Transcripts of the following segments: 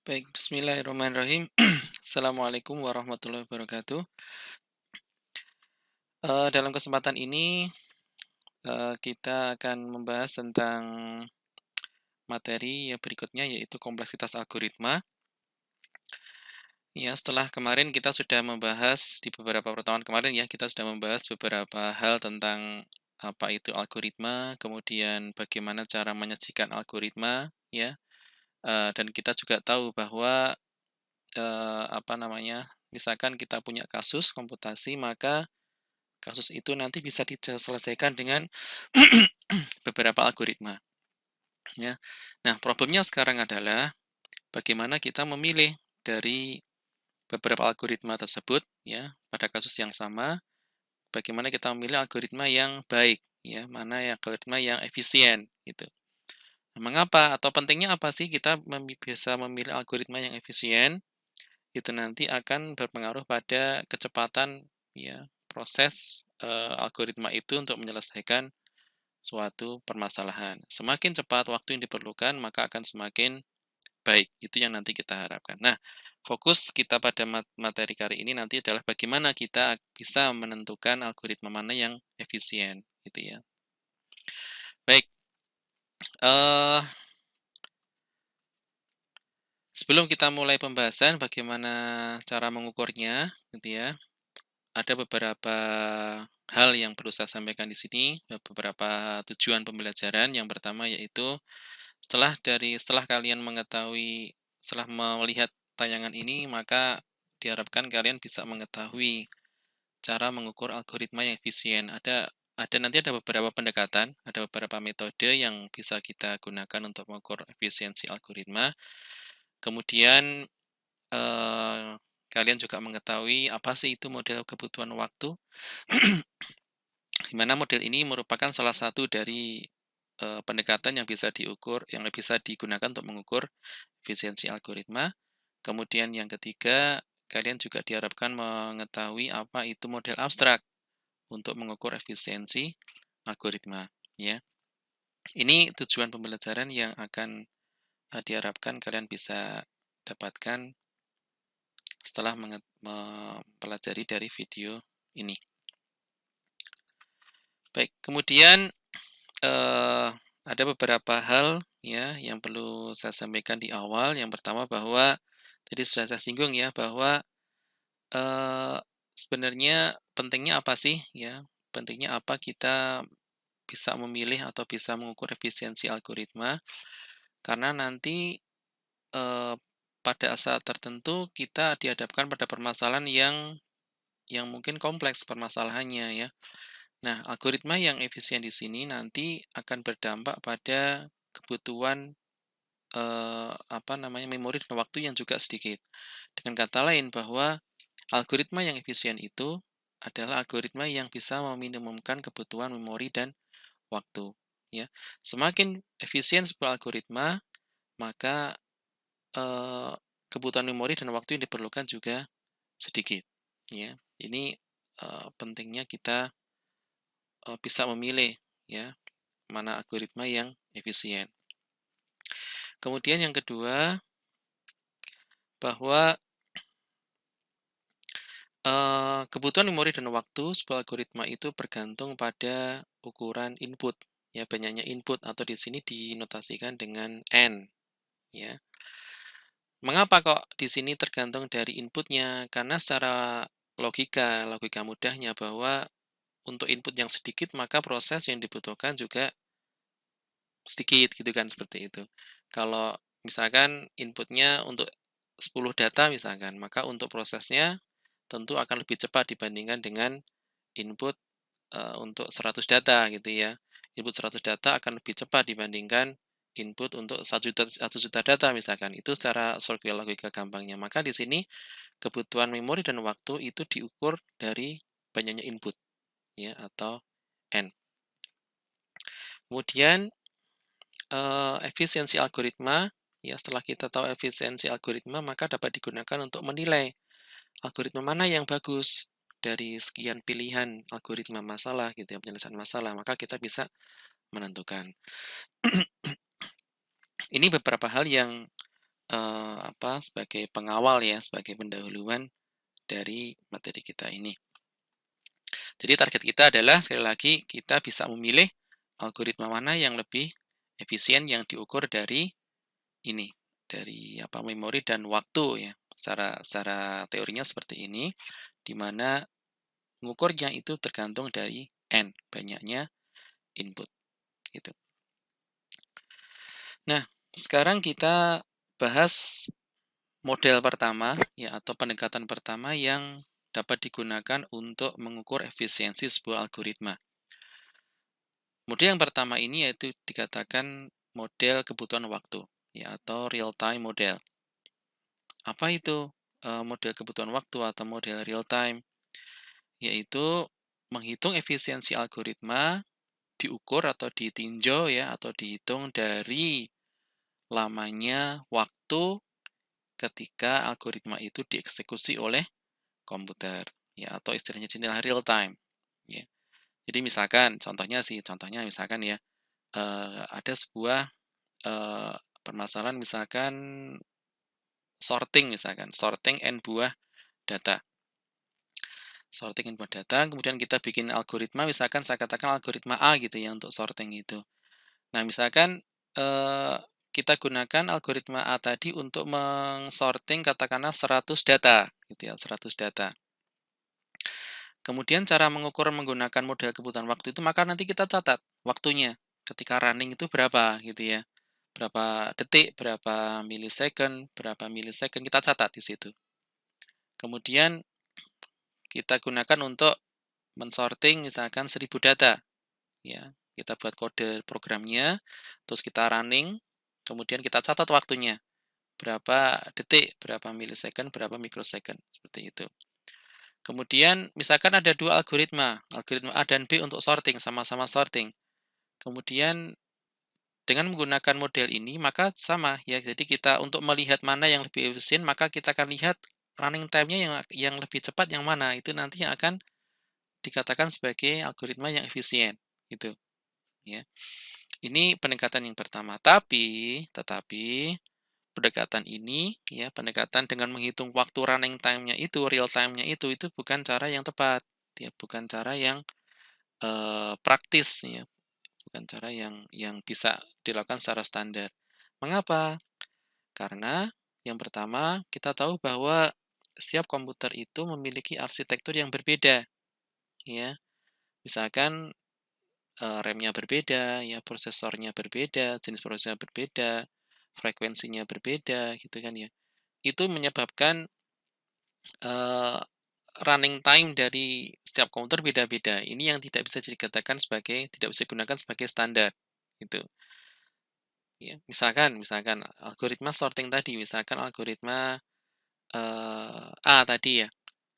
Baik, bismillahirrahmanirrahim. Assalamualaikum warahmatullahi wabarakatuh. Dalam kesempatan ini, kita akan membahas tentang materi yang berikutnya, yaitu kompleksitas algoritma. Ya, setelah kemarin kita sudah membahas di beberapa pertemuan kemarin ya, kita sudah membahas beberapa hal tentang apa itu algoritma, kemudian bagaimana cara menyajikan algoritma, ya. Dan kita juga tahu bahwa, misalkan kita punya kasus komputasi, maka kasus itu nanti bisa diselesaikan dengan beberapa algoritma, ya. Nah, problemnya sekarang adalah bagaimana kita memilih dari beberapa algoritma tersebut, ya, pada kasus yang sama, bagaimana kita memilih algoritma yang baik, ya, mana yang algoritma yang efisien, gitu. Nah, mengapa atau pentingnya apa sih kita bisa memilih algoritma yang efisien? Itu nanti akan berpengaruh pada kecepatan, ya, proses algoritma itu untuk menyelesaikan suatu permasalahan. Semakin cepat waktu yang diperlukan, maka akan semakin baik. Itu yang nanti kita harapkan. Nah, fokus kita pada materi kali ini nanti adalah bagaimana kita bisa menentukan algoritma mana yang efisien, gitu ya. Baik, eh, sebelum kita mulai pembahasan bagaimana cara mengukurnya, gitu ya, ada beberapa hal yang perlu saya sampaikan di sini, beberapa tujuan pembelajaran. Yang pertama yaitu setelah kalian mengetahui, setelah melihat tayangan ini, maka diharapkan kalian bisa mengetahui cara mengukur algoritma yang efisien. Nanti ada beberapa pendekatan, ada beberapa metode yang bisa kita gunakan untuk mengukur efisiensi algoritma. Kemudian kalian juga mengetahui apa sih itu model kebutuhan waktu, di mana model ini merupakan salah satu dari pendekatan yang bisa digunakan untuk mengukur efisiensi algoritma. Kemudian yang ketiga, kalian juga diharapkan mengetahui apa itu model abstrak untuk mengukur efisiensi algoritma, ya. Ini tujuan pembelajaran yang akan diharapkan kalian bisa dapatkan setelah mempelajari dari video ini. Baik, kemudian ada beberapa hal ya yang perlu saya sampaikan di awal. Yang pertama bahwa tadi sudah saya singgung ya bahwa sebenarnya pentingnya apa sih ya? Pentingnya apa kita bisa memilih atau bisa mengukur efisiensi algoritma? Karena nanti eh, pada saat tertentu kita dihadapkan pada permasalahan yang mungkin kompleks permasalahannya ya. Nah, algoritma yang efisien di sini nanti akan berdampak pada kebutuhan memori dan waktu yang juga sedikit. Dengan kata lain bahwa algoritma yang efisien itu adalah algoritma yang bisa meminimumkan kebutuhan memori dan waktu, ya. Semakin efisien sebuah algoritma, maka eh, kebutuhan memori dan waktu yang diperlukan juga sedikit, ya. Ini pentingnya kita bisa memilih, ya, mana algoritma yang efisien. Kemudian yang kedua, bahwa kebutuhan memori dan waktu sebuah algoritma itu bergantung pada ukuran input, ya, banyaknya input atau di sini dinotasikan dengan N, ya. Mengapa kok di sini tergantung dari inputnya? Karena secara logika mudahnya bahwa untuk input yang sedikit maka proses yang dibutuhkan juga sedikit gitu kan, seperti itu. Kalau misalkan inputnya untuk 10 data misalkan, maka untuk prosesnya tentu akan lebih cepat dibandingkan dengan input untuk 100 data gitu ya. Input 100 data akan lebih cepat dibandingkan input untuk 1 juta data misalkan. Itu secara logika gampangnya. Maka di sini kebutuhan memori dan waktu itu diukur dari banyaknya input ya atau N. Kemudian efisiensi algoritma, ya, setelah kita tahu efisiensi algoritma maka dapat digunakan untuk menilai algoritma mana yang bagus dari sekian pilihan algoritma masalah gitu ya, penyelesaian masalah, maka kita bisa menentukan. Ini beberapa hal yang sebagai pengawal ya, sebagai pendahuluan dari materi kita ini. Jadi target kita adalah sekali lagi kita bisa memilih algoritma mana yang lebih efisien yang diukur dari ini, dari memori dan waktu ya. Secara teorinya seperti ini, di mana mengukurnya itu tergantung dari N, banyaknya input gitu. Nah, sekarang kita bahas model pertama ya atau pendekatan pertama yang dapat digunakan untuk mengukur efisiensi sebuah algoritma. Model yang pertama ini yaitu dikatakan model kebutuhan waktu ya atau real time model. Apa itu model kebutuhan waktu atau model real time? Yaitu menghitung efisiensi algoritma diukur atau ditinjau ya atau dihitung dari lamanya waktu ketika algoritma itu dieksekusi oleh komputer ya atau istilahnya real time ya. Jadi contohnya misalkan ya ada sebuah permasalahan misalkan sorting n buah data. Sorting n buah data, kemudian kita bikin algoritma misalkan saya katakan algoritma A gitu ya untuk sorting itu. Nah, misalkan kita gunakan algoritma A tadi untuk mengsorting katakanlah 100 data gitu ya, 100 data. Kemudian cara mengukur menggunakan model kebutuhan waktu itu maka nanti kita catat waktunya ketika running itu berapa gitu ya. Berapa detik, berapa milisecond kita catat di situ. Kemudian kita gunakan untuk mensorting misalkan 1000 data. Ya, kita buat kode programnya, terus kita running, kemudian kita catat waktunya. Berapa detik, berapa milisecond, berapa mikrosecond, seperti itu. Kemudian misalkan ada dua algoritma A dan B untuk sorting, sama-sama sorting. Kemudian dengan menggunakan model ini maka sama ya. Jadi kita untuk melihat mana yang lebih efisien maka kita akan lihat running time-nya yang lebih cepat yang mana. Itu nanti yang akan dikatakan sebagai algoritma yang efisien gitu ya. Ini pendekatan yang pertama. Tetapi pendekatan ini ya, pendekatan dengan menghitung waktu running time-nya itu, real time-nya itu bukan cara yang tepat ya, bukan cara yang praktis ya, bukan cara yang bisa dilakukan secara standar. Mengapa? Karena yang pertama, kita tahu bahwa setiap komputer itu memiliki arsitektur yang berbeda ya. Misalkan RAM-nya berbeda, ya prosesornya berbeda, jenis prosesornya berbeda, frekuensinya berbeda, gitu kan ya. Itu menyebabkan running time dari setiap komputer beda-beda. Ini yang tidak bisa tidak bisa digunakan sebagai standar, gitu. Ya, misalkan algoritma sorting tadi, misalkan algoritma A tadi ya,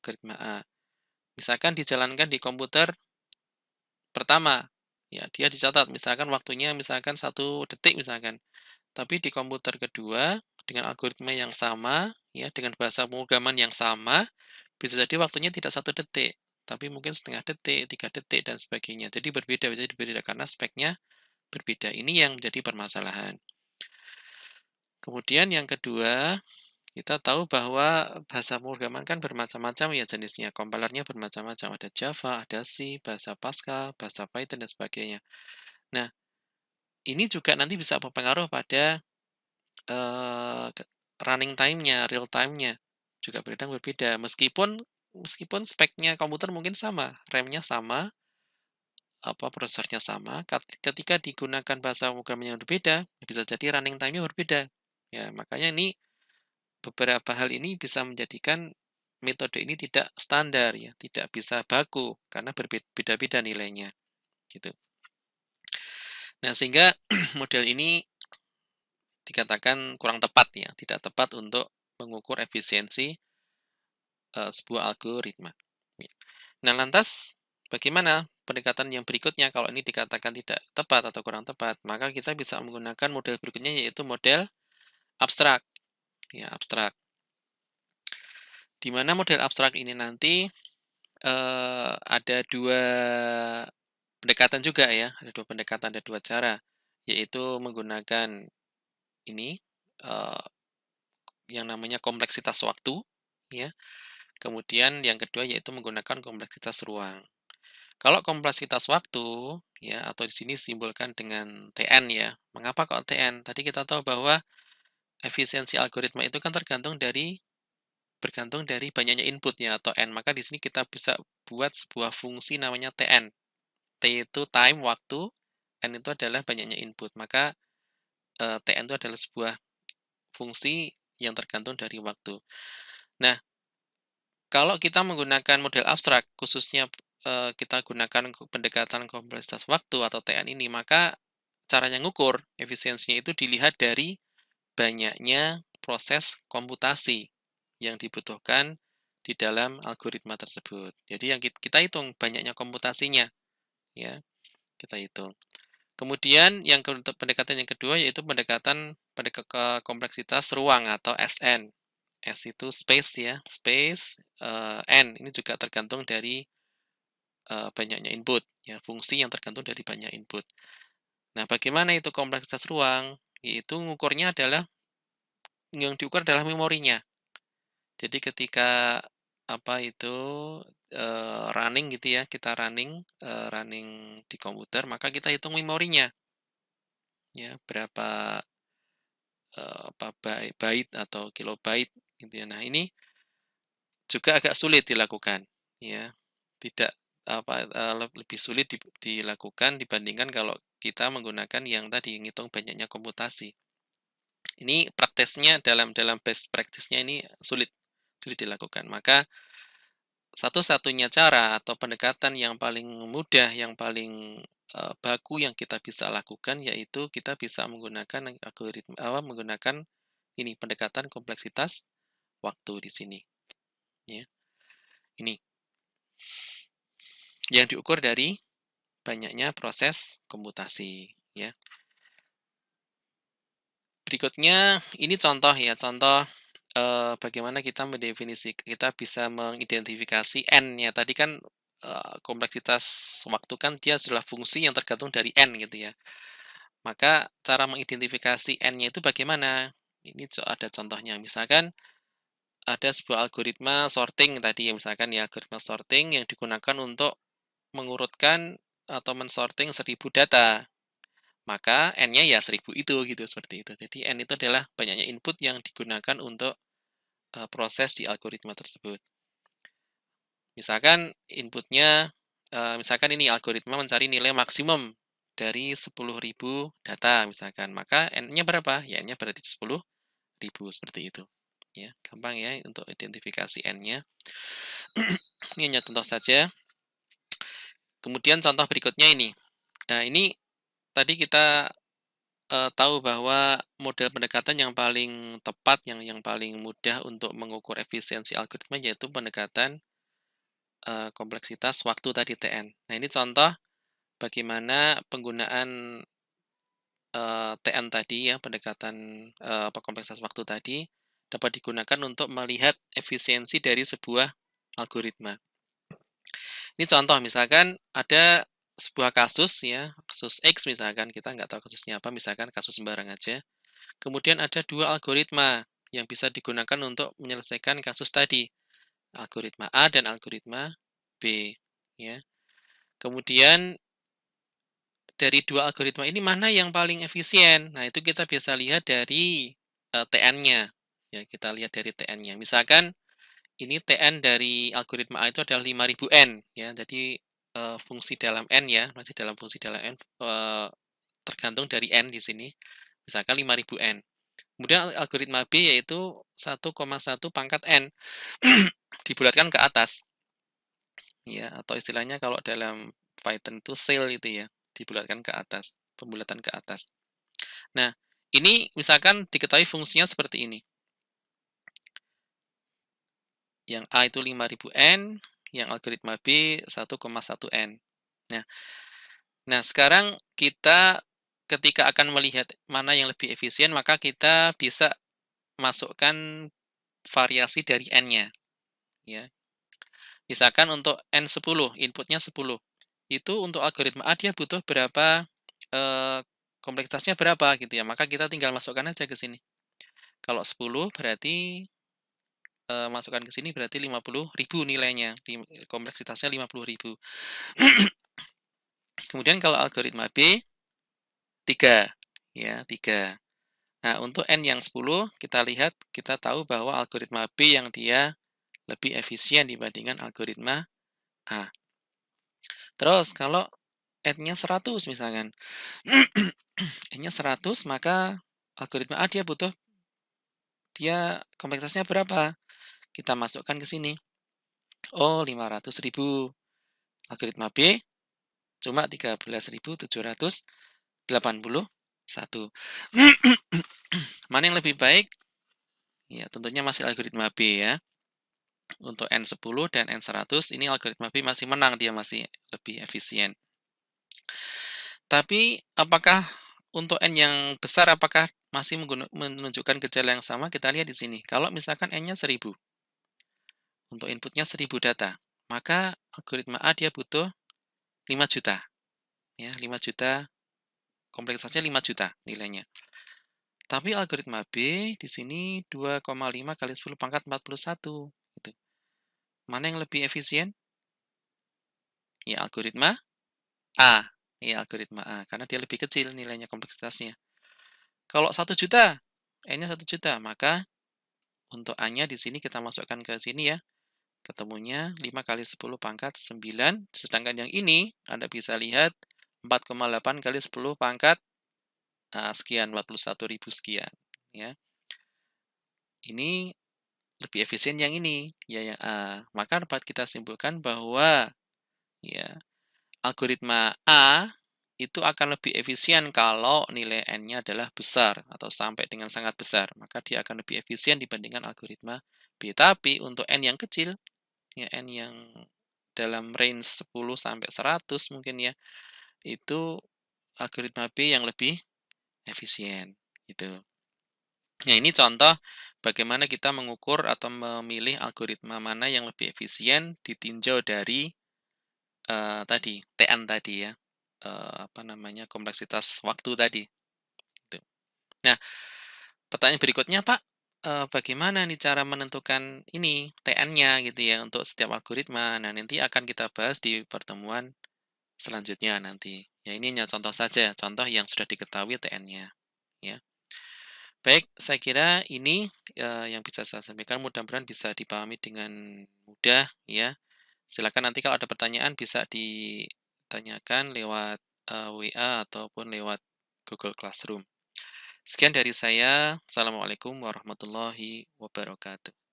algoritma A. Misalkan dijalankan di komputer pertama, ya dia dicatat misalkan waktunya misalkan 1 detik misalkan. Tapi di komputer kedua dengan algoritma yang sama, ya dengan bahasa pemrograman yang sama, bisa jadi waktunya tidak 1 detik, tapi mungkin setengah detik, 3 detik dan sebagainya. Jadi bisa berbeda karena speknya berbeda. Ini yang menjadi permasalahan. Kemudian yang kedua, kita tahu bahwa bahasa pemrograman kan bermacam-macam ya jenisnya. Kompilernya bermacam-macam. Ada Java, ada C, bahasa Pascal, bahasa Python, dan sebagainya. Nah, ini juga nanti bisa berpengaruh pada running time-nya, real time-nya. Juga berbeda. Meskipun speknya komputer mungkin sama, RAM-nya sama, prosesornya sama, ketika digunakan bahasa pemrograman yang berbeda, bisa jadi running time-nya berbeda. Ya, makanya ini beberapa hal ini bisa menjadikan metode ini tidak standar ya, tidak bisa baku karena berbeda-beda nilainya gitu. Nah, sehingga model ini dikatakan kurang tepat ya, tidak tepat untuk mengukur efisiensi sebuah algoritma. Nah, lantas bagaimana pendekatan yang berikutnya kalau ini dikatakan tidak tepat atau kurang tepat? Maka kita bisa menggunakan model berikutnya yaitu model abstrak. Ya, abstrak. Di mana model abstrak ini nanti ada dua pendekatan juga ya, ada dua cara, yaitu menggunakan ini yang namanya kompleksitas waktu, ya. Kemudian yang kedua yaitu menggunakan kompleksitas ruang. Kalau kompleksitas waktu, ya, atau di sini simbolkan dengan TN ya. Mengapa kok TN? Tadi kita tahu bahwa efisiensi algoritma itu kan bergantung dari banyaknya input ya atau N. Maka di sini kita bisa buat sebuah fungsi namanya TN. T itu time, waktu, N itu adalah banyaknya input. Maka TN itu adalah sebuah fungsi yang tergantung dari waktu. Nah, kalau kita menggunakan model abstrak, khususnya kita gunakan pendekatan kompleksitas waktu atau TN ini, maka caranya ngukur efisiensinya itu dilihat dari banyaknya proses komputasi yang dibutuhkan di dalam algoritma tersebut. Jadi yang kita hitung banyaknya komputasinya, ya, kita hitung. Kemudian pendekatan yang kedua yaitu pendekatan kompleksitas ruang atau SN. S itu space ya, space, N ini juga tergantung dari banyaknya input, ya, fungsi yang tergantung dari banyak input. Nah, bagaimana itu kompleksitas ruang? Yaitu ngukurnya adalah yang diukur adalah memorinya. Jadi ketika apa itu running gitu ya, kita running di komputer, maka kita hitung memorinya, ya, berapa byte atau kilobyte gitu ya. Nah, ini juga agak sulit dilakukan, ya. Tidak lebih sulit dilakukan dibandingkan kalau kita menggunakan yang tadi ngitung banyaknya komputasi. Ini praktisnya dalam best practice-nya ini sulit dilakukan. Maka satu-satunya cara atau pendekatan yang paling mudah, yang paling baku yang kita bisa lakukan yaitu kita bisa menggunakan menggunakan ini pendekatan kompleksitas waktu di sini, ya. Ini yang diukur dari banyaknya proses komputasi, ya. Berikutnya ini contoh ya, contoh bagaimana kita bisa mengidentifikasi N-nya. Tadi kan kompleksitas waktu kan dia adalah fungsi yang tergantung dari N gitu ya. Maka cara mengidentifikasi N-nya itu bagaimana? Ini ada contohnya. Misalkan ada sebuah algoritma sorting tadi ya, misalkan ya algoritma sorting yang digunakan untuk mengurutkan atau mensorting 1000 data. Maka N-nya ya 1000 itu gitu, seperti itu. Jadi N itu adalah banyaknya input yang digunakan untuk proses di algoritma tersebut. Misalkan inputnya, misalkan ini algoritma mencari nilai maksimum dari 10.000 data misalkan, maka N-nya berapa? Ya N-nya berarti 10.000 seperti itu. Ya, gampang ya untuk identifikasi N-nya. Ini hanya contoh saja. Kemudian contoh berikutnya ini. Nah, ini tadi kita tahu bahwa model pendekatan yang paling tepat, yang paling mudah untuk mengukur efisiensi algoritma yaitu pendekatan kompleksitas waktu tadi TN. Nah, ini contoh bagaimana penggunaan TN tadi ya, pendekatan kompleksitas waktu tadi dapat digunakan untuk melihat efisiensi dari sebuah algoritma. Ini contoh misalkan ada sebuah kasus ya, kasus X misalkan, kita nggak tahu kasusnya apa, misalkan kasus sembarang aja. Kemudian ada dua algoritma yang bisa digunakan untuk menyelesaikan kasus tadi, algoritma A dan algoritma B, ya. Kemudian dari dua algoritma ini mana yang paling efisien? Nah, itu kita bisa lihat dari TN-nya. Ya, kita lihat dari TN-nya. Misalkan ini TN dari algoritma A itu adalah 5000 N, ya. Jadi fungsi dalam N ya, masih dalam fungsi dalam N, tergantung dari N di sini. Misalkan 5000 N. Kemudian algoritma B yaitu 1,1 pangkat N dibulatkan ke atas. Ya, atau istilahnya kalau dalam Python itu cell itu ya, dibulatkan ke atas, pembulatan ke atas. Nah, ini misalkan diketahui fungsinya seperti ini. Yang A itu 5000 N, yang algoritma B 1,1 N. Nah, sekarang kita ketika akan melihat mana yang lebih efisien, maka kita bisa masukkan variasi dari N-nya. Ya. Misalkan untuk N10, inputnya 10. Itu untuk algoritma A dia butuh berapa, kompleksitasnya berapa gitu ya. Maka kita tinggal masukkan aja ke sini. Kalau 10 berarti masukkan ke sini berarti 50.000 nilainya, kompleksitasnya 50.000. Kemudian kalau algoritma B, 3, ya, 3. Nah, untuk N yang 10, kita lihat, kita tahu bahwa algoritma B yang dia lebih efisien dibandingkan algoritma A. Terus, kalau N-nya 100 misalkan, N-nya 100, maka algoritma A dia kompleksitasnya berapa? Kita masukkan ke sini. Oh, 500.000. Algoritma B cuma 13.781. Mana yang lebih baik? Ya, tentunya masih algoritma B ya. Untuk N10 dan N100 ini algoritma B masih menang, dia masih lebih efisien. Tapi apakah untuk N yang besar apakah masih menunjukkan gejala yang sama? Kita lihat di sini. Kalau misalkan N-nya 1000, untuk inputnya 1000 data, maka algoritma A dia butuh 5 juta. Ya, 5 juta, kompleksitasnya 5 juta nilainya. Tapi algoritma B di sini 2,5 kali 10 pangkat 41. Gitu. Mana yang lebih efisien? Ya, algoritma A. Ya, algoritma A. Karena dia lebih kecil nilainya kompleksitasnya. Kalau 1 juta, N-nya 1 juta, maka untuk A-nya di sini kita masukkan ke sini ya. Ketemunya 5 kali 10 pangkat 9. Sedangkan yang ini, Anda bisa lihat 4,8 kali 10 pangkat sekian, 41.000 sekian. Ya. Ini lebih efisien yang ini, ya yang A. Maka dapat kita simpulkan bahwa ya algoritma A itu akan lebih efisien kalau nilai N-nya adalah besar atau sampai dengan sangat besar. Maka dia akan lebih efisien dibandingkan algoritma B. Tapi untuk N yang kecil, ya N yang dalam range 10 sampai 100 mungkin ya, itu algoritma B yang lebih efisien. Gitu. Nah, ini contoh bagaimana kita mengukur atau memilih algoritma mana yang lebih efisien ditinjau dari tadi, TN tadi ya, apa namanya, kompleksitas waktu tadi. Gitu. Nah, pertanyaan berikutnya, Pak, bagaimana nih cara menentukan ini, TN-nya gitu ya, untuk setiap algoritma? Nah, nanti akan kita bahas di pertemuan selanjutnya nanti. Ya, ini hanya contoh saja, contoh yang sudah diketahui TN-nya. Ya. Baik, saya kira ini yang bisa saya sampaikan, mudah-mudahan bisa dipahami dengan mudah ya. Silakan nanti kalau ada pertanyaan bisa ditanyakan lewat WA ataupun lewat Google Classroom. Sekian dari saya. Assalamualaikum warahmatullahi wabarakatuh.